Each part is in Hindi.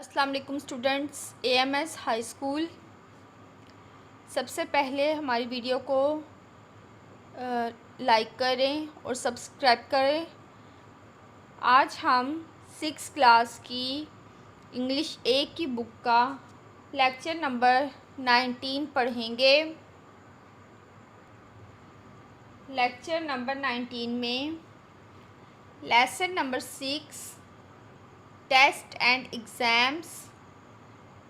अस्सलाम वालेकुम स्टूडेंट्स, एएमएस हाई स्कूल। सबसे पहले हमारी वीडियो को लाइक करें और सब्सक्राइब करें। आज हम 6 क्लास की इंग्लिश ए की बुक का लेक्चर नंबर 19 पढ़ेंगे। लेक्चर नंबर 19 में lesson number 6 test and exams,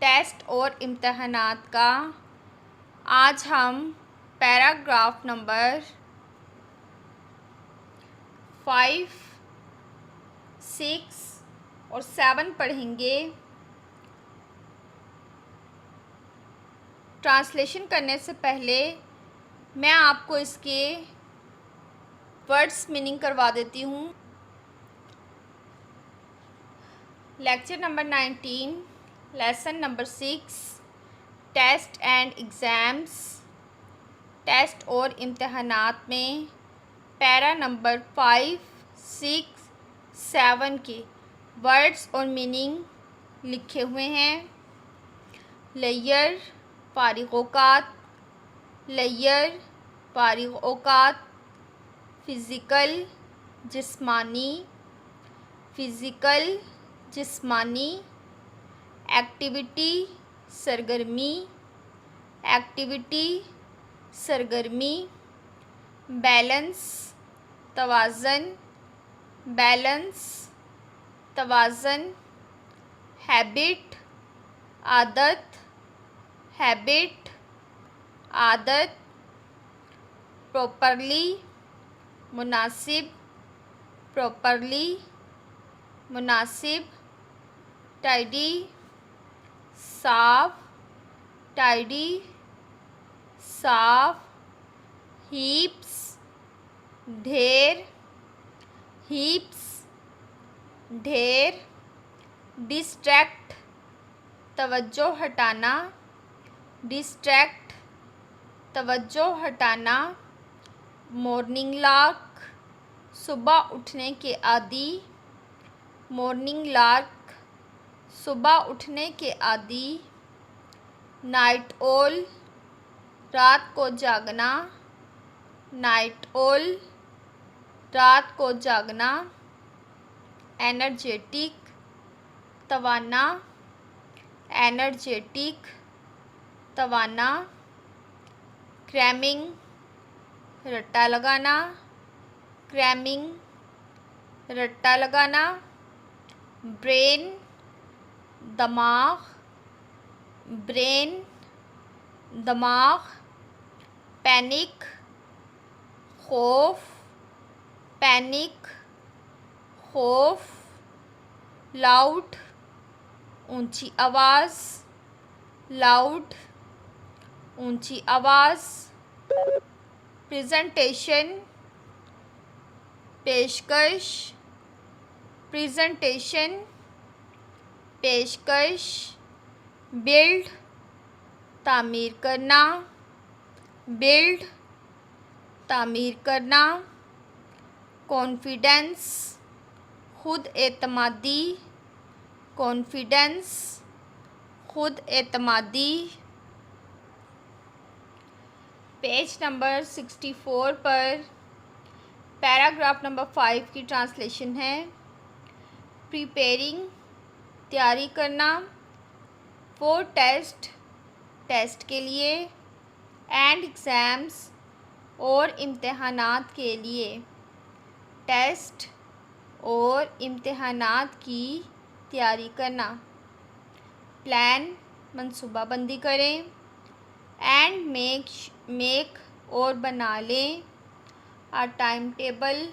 test और इम्तहानात का आज हम पैराग्राफ नंबर 5, 6 और 7 पढ़ेंगे। ट्रांसलेशन करने से पहले मैं आपको इसके वर्ड्स मीनिंग करवा देती हूँ। Lecture number 19 lesson number 6 test and exams, test और इम्तहानात में पैरा नंबर 5, 6, 7 के वर्ड्स और मीनिंग लिखे हुए हैं। लेयर फारिग औकात, लेयर फारिग औकात, फ़िज़िकल जिस्मानी, फ़िज़िकल जिस्मानी, एक्टिविटी सरगर्मी, एक्टिविटी सरगर्मी, बैलेंस तवाज़न, बैलेंस तवाज़न, हैबिट आदत, हैबिट आदत, प्रॉपरली मुनासिब, प्रॉपरली मुनासिब, टाइडी साफ, टाइडी साफ, हीप्स ढेर, हीप्स ढेर, डिस्ट्रैक्ट तवज्जो हटाना, डिस्ट्रैक्ट तवज्जो हटाना, मॉर्निंग लार्क सुबह उठने के आदी, मॉर्निंग लार्क सुबह उठने के आदी, नाइट ओल रात को जागना, नाइट ओल रात को जागना, एनर्जेटिक तवाना, एनर्जेटिक तवाना, क्रैमिंग रट्टा लगाना, क्रैमिंग रट्टा लगाना, ब्रेन दमाग, ब्रेन दमाग, पैनिक खौफ, पैनिक खौफ, लाउड ऊंची आवाज़, लाउड ऊंची आवाज़, प्रेजेंटेशन पेशकश, प्रेजेंटेशन पेशकश, बिल्ड तामीर करना, बिल्ड तामीर करना, कॉन्फिडेंस खुद एतमादी, कॉन्फिडेंस खुद एतमादी। पेज नंबर 64 पर पैराग्राफ नंबर 5 की ट्रांसलेशन है। प्रिपेयरिंग तैयारी करना, फॉर टेस्ट टेस्ट के लिए, एंड एग्ज़ाम्स और इम्तहानात के लिए, टेस्ट और इम्तहानात की तैयारी करना। प्लान मनसूबाबंदी करें, एंड मेक और बना लें आ टाइम टेबल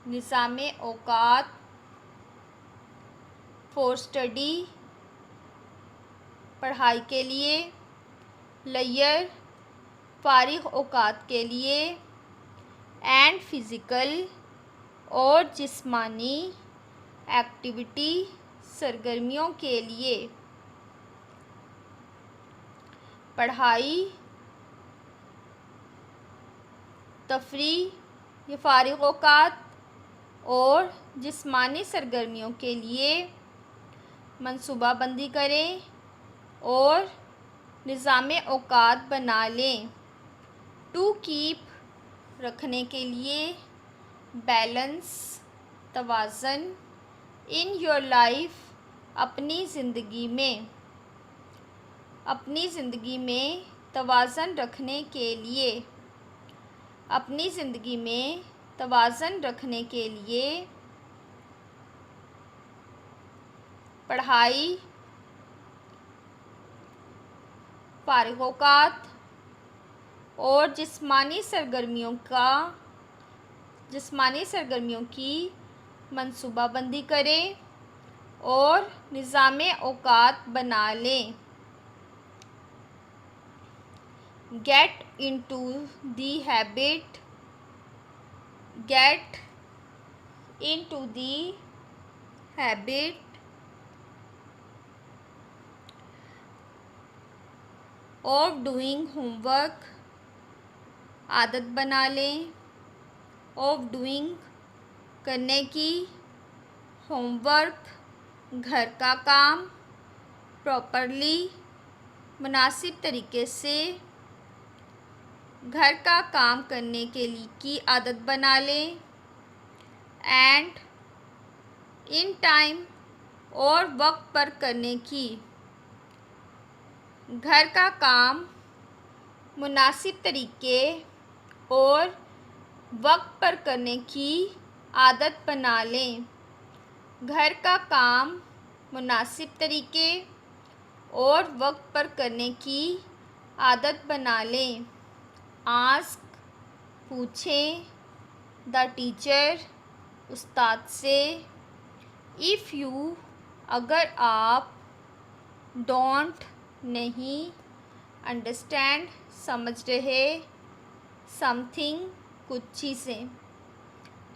निज़ाम औकात फॉर स्टडी पढ़ाई के लिए, लेयर फारिग औकात के लिए, एंड फ़िज़िकल और जिस्मानी एक्टिविटी सरगर्मियों के लिए। पढ़ाई तफरीह या फारिग औकात और जिस्मानी सरगर्मियों के लिए मंसूबाबंदी करें और निज़ाम औकात बना लें। टू कीप रखने के लिए, बैलेंस तवाज़न, इन योर लाइफ अपनी ज़िंदगी में तवाज़न रखने के लिए, अपनी ज़िंदगी में तवाज़न रखने के लिए पढ़ाई, फारिग औकात और जिस्मानी सरगर्मियों की मंसूबाबंदी करें और निज़ाम औकात बना लें। Get into the habit of doing homework, आदत बना लें, ऑफ डूइंग करने की, होमवर्क घर का काम, प्रॉपरली मुनासिब तरीके से, घर का काम करने के लिए की आदत बना लें, एंड इन टाइम और वक्त पर करने की, घर का काम मुनासिब तरीके और वक्त पर करने की आदत बना लें। घर का काम मुनासिब तरीके और वक्त पर करने की आदत बना लें। आस्क पूछें, द टीचर उस्ताद से, इफ़ यू अगर आप, डोंट नहीं, अंडरस्टैंड समझ रहे, समथिंग कुछ चीज़ें,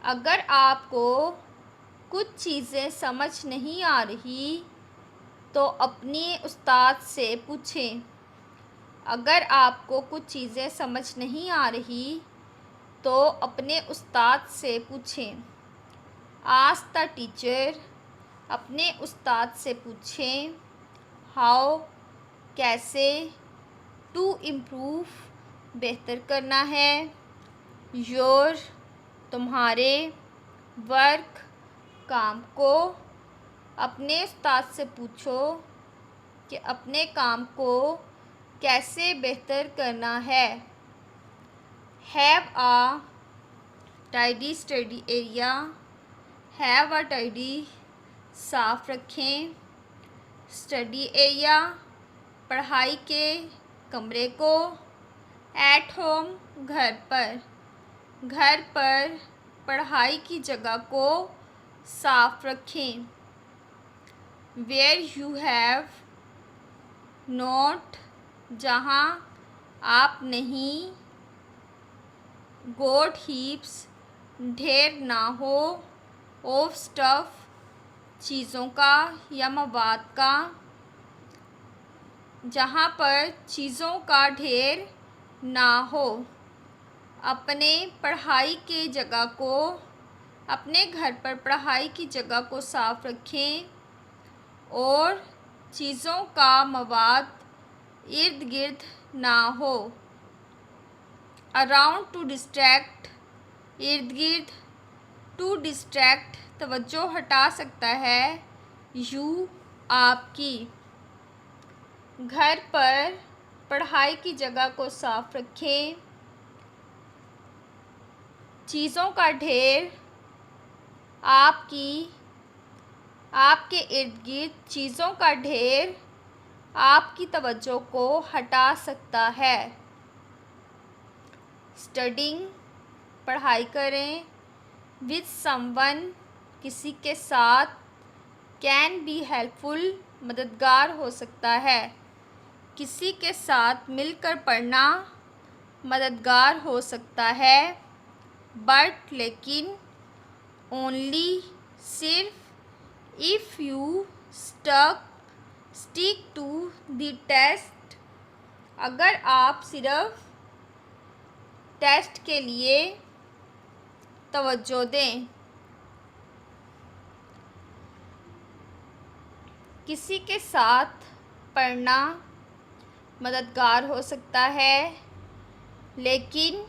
अगर आपको कुछ चीज़ें समझ नहीं आ रही तो अपने उस्ताद से पूछें। अगर आपको कुछ चीज़ें समझ नहीं आ रही तो अपने उस्ताद से पूछें। आस्क द टीचर, अपने उस्ताद से पूछें। हाउ, कैसे, टू इम्प्रूव, बेहतर करना है, योर, तुम्हारे, वर्क, काम को, अपने उस्ताद से पूछो कि अपने काम को कैसे बेहतर करना है। Have a tidy study area, have a tidy, साफ रखें, स्टडी एरिया, पढ़ाई के कमरे को, एट होम, घर पर पढ़ाई की जगह को साफ रखें। वेयर यू हैव नोट, जहाँ आप नहीं, गोट हीप्स, ढेर ना हो, ऑफ स्टफ, चीज़ों का या मवाद का, जहाँ पर चीज़ों का ढेर ना हो। अपने घर पर पढ़ाई की जगह को साफ रखें और चीज़ों का मवाद इर्द गिर्द ना हो। अराउंड, टू डिस्ट्रैक्ट, इर्द गिर्द, टू डिस्ट्रैक्ट, तवज्जो हटा सकता है, यू, आपकी। घर पर पढ़ाई की जगह को साफ रखें, चीज़ों का ढेर, आपके इर्द गिर्द चीज़ों का ढेर आपकी तवज्जो को हटा सकता है। स्टडिंग, पढ़ाई करें, विद समवन, किसी के साथ, कैन बी हेल्पफुल, मददगार हो सकता है। किसी के साथ मिलकर पढ़ना मददगार हो सकता है, बट लेकिन, ओनली, सिर्फ, if you stick to the test, अगर आप सिर्फ टेस्ट के लिए तवज्जो दें। किसी के साथ पढ़ना मददगार हो सकता है, लेकिन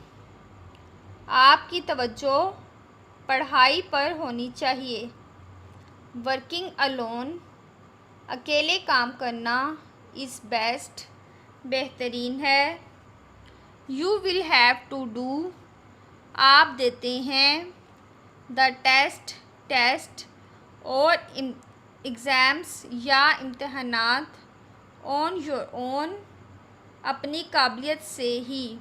आपकी तवज्जो पढ़ाई पर होनी चाहिए। वर्किंग अलोन, अकेले काम करना इज़ बेस्ट, बेहतरीन है। You will have to do, आप देते हैं। द टेस्ट, टेस्ट और एग्ज़ाम्स या इम्तहानात ऑन योर ओन, अपनी काबिलियत से ही।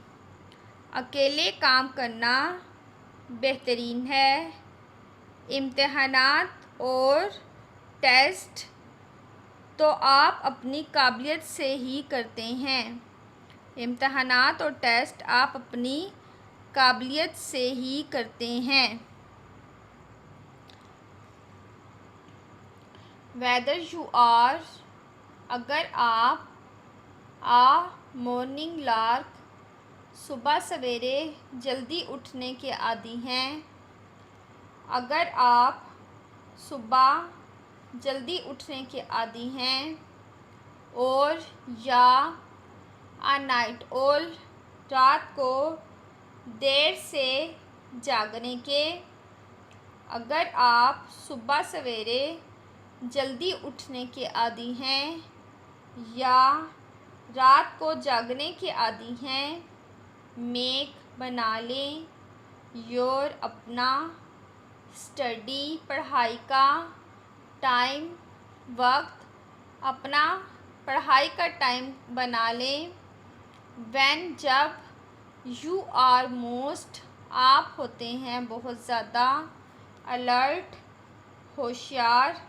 अकेले काम करना बेहतरीन है। इम्तहानात और टेस्ट तो आप अपनी काबिलियत से ही करते हैं। इम्तहानात और टेस्ट आप अपनी काबिलियत से ही करते हैं। वेदर यू आर, अगर आप आ मॉर्निंग लार्क, सुबह सवेरे जल्दी उठने के आदी हैं। अगर आप सुबह जल्दी उठने के आदी हैं। और या आ नाइट ओल, रात को देर से जागने के। अगर आप सुबह सवेरे जल्दी उठने के आदी हैं या रात को जागने के आदी हैं, मेक बना लें योर अपना, स्टडी पढ़ाई का, टाइम वक्त, अपना पढ़ाई का टाइम बना लें। व्हेन जब, यू आर मोस्ट, आप होते हैं बहुत ज़्यादा, अलर्ट होशियार,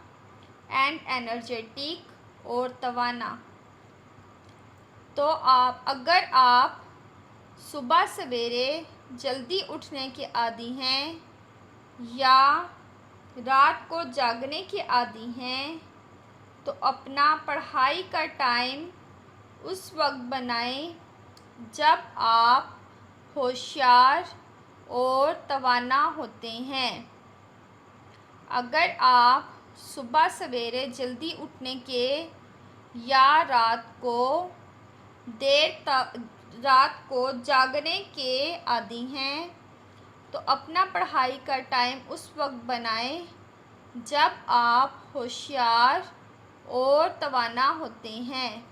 एंड एनर्जेटिक और तवाना। तो अगर आप सुबह सवेरे जल्दी उठने के आदी हैं या रात को जागने के आदी हैं, तो अपना पढ़ाई का टाइम उस वक्त बनाएं जब आप होशियार और तवाना होते हैं। अगर आप सुबह सवेरे जल्दी उठने के या रात को जागने के आदी हैं, तो अपना पढ़ाई का टाइम उस वक्त बनाएं जब आप होशियार और तवाना होते हैं।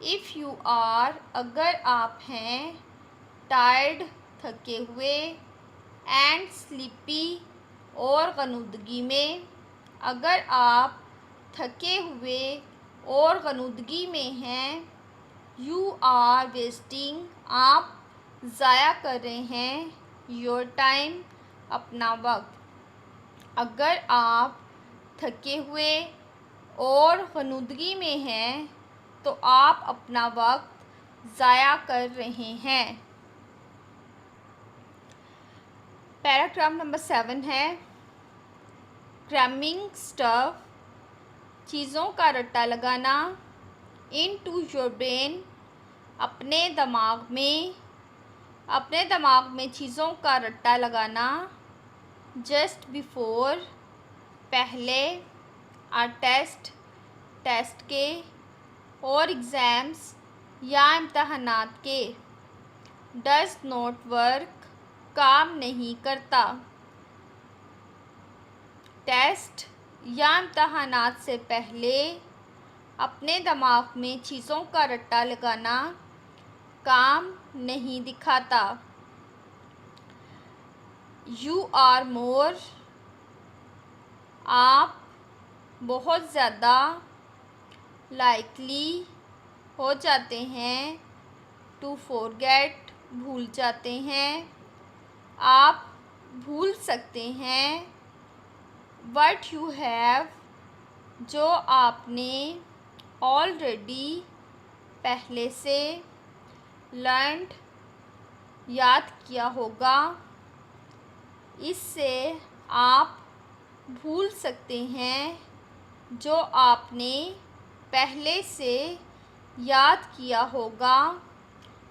इफ़ यू आर, अगर आप हैं, टायर्ड थके हुए, एंड स्लीपी और गनुदगी में। अगर आप थके हुए और गनुदगी में हैं। यू आर वेस्टिंग, आप ज़ाया कर रहे हैं योर टाइम, अपना वक्त। अगर आप थके हुए और गनुदगी में हैं, तो आप अपना वक्त ज़ाया कर रहे हैं। पैराग्राफ नंबर 7 है, क्रैमिंग स्टफ, चीज़ों का रट्टा लगाना, इनटू योर ब्रेन, अपने दिमाग में चीज़ों का रट्टा लगाना। जस्ट बिफोर, पहले, आ टेस्ट, टेस्ट के, और एग्ज़ाम्स या इम्तहानात के। डज नॉट वर्क, काम नहीं करता। टेस्ट या इम्तहानात से पहले अपने दिमाग में चीज़ों का रट्टा लगाना काम नहीं दिखाता। यू आर मोर, आप बहुत ज़्यादा, लाइकली हो जाते हैं, टू फॉरगेट, भूल जाते हैं, आप भूल सकते हैं। व्हाट यू हैव, जो आपने ऑलरेडी, पहले से, लर्नड, याद किया होगा। इससे आप भूल सकते हैं जो आपने पहले से याद किया होगा।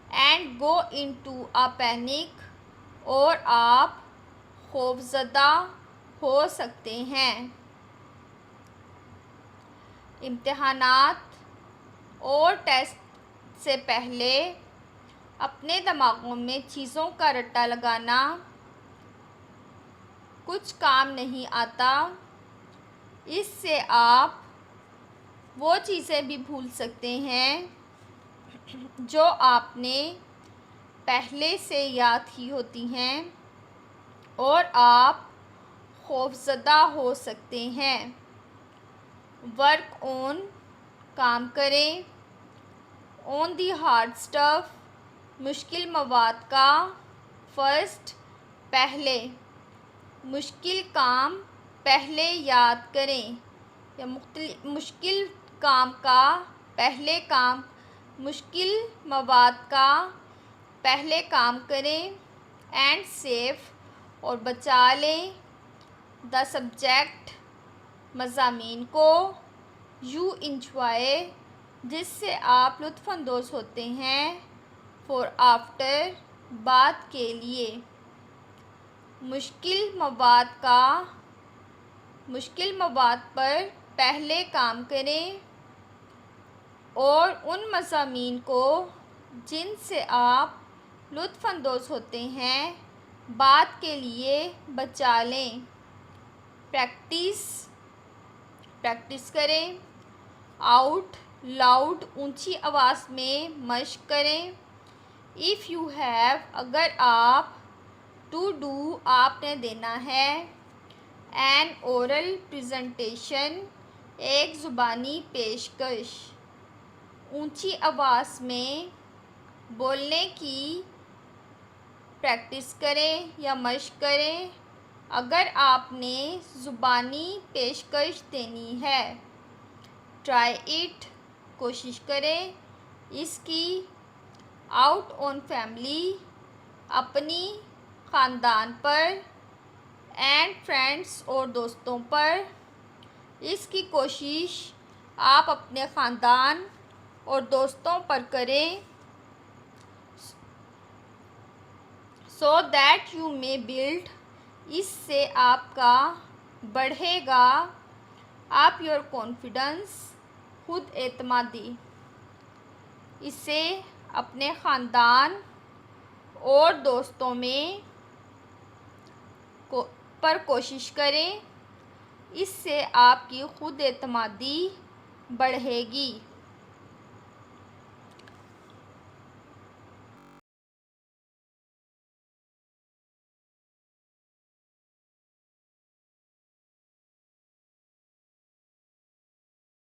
And go into a panic, और आप खौफज़दा हो सकते हैं। इम्तिहानात और टेस्ट से पहले अपने दिमागों में चीज़ों का रट्टा लगाना कुछ काम नहीं आता। इससे आप वो चीज़ें भी भूल सकते हैं जो आपने पहले से याद की होती हैं और आप खौफज़दा हो सकते हैं। वर्क ऑन, काम करें। ऑन दी हार्ड स्टफ, मुश्किल मवाद का। फर्स्ट, पहले। मुश्किल काम पहले याद करें या मुश्किल काम का पहले काम, मुश्किल मवाद का पहले काम करें। एंड सेफ, और बचा लें। द सब्जेक्ट, मज़ामीन को। यू इंजॉय, जिससे आप लुत्फ़अंदोज़ होते हैं। फॉर आफ्टर, बाद के लिए। मुश्किल मवाद पर पहले काम करें और उन मज़ामीन को जिनसे आप लुत्फ़अंदोज़ होते हैं बाद के लिए बचा लें। प्रैक्टिस करें। आउट लाउड, ऊंची आवाज़ में मश्क करें। इफ़ यू हैव, अगर आप। टू डू, आपने देना है। एन ओरल प्रेजेंटेशन, एक ज़ुबानी पेशकश। ऊंची आवाज़ में बोलने की प्रैक्टिस करें या मश्क करें अगर आपने ज़ुबानी पेशकश देनी है। ट्राई इट, कोशिश करें इसकी। आउट ऑन फैमिली, अपनी ख़ानदान पर। एंड फ्रेंड्स, और दोस्तों पर। इसकी कोशिश आप अपने ख़ानदान और दोस्तों पर करें। So that you may build, इससे आपका बढ़ेगा आप योर कॉन्फिडेंस, खुद एतमादी। इसे अपने ख़ानदान और दोस्तों में पर कोशिश करें, इससे आपकी खुद एतमादी बढ़ेगी।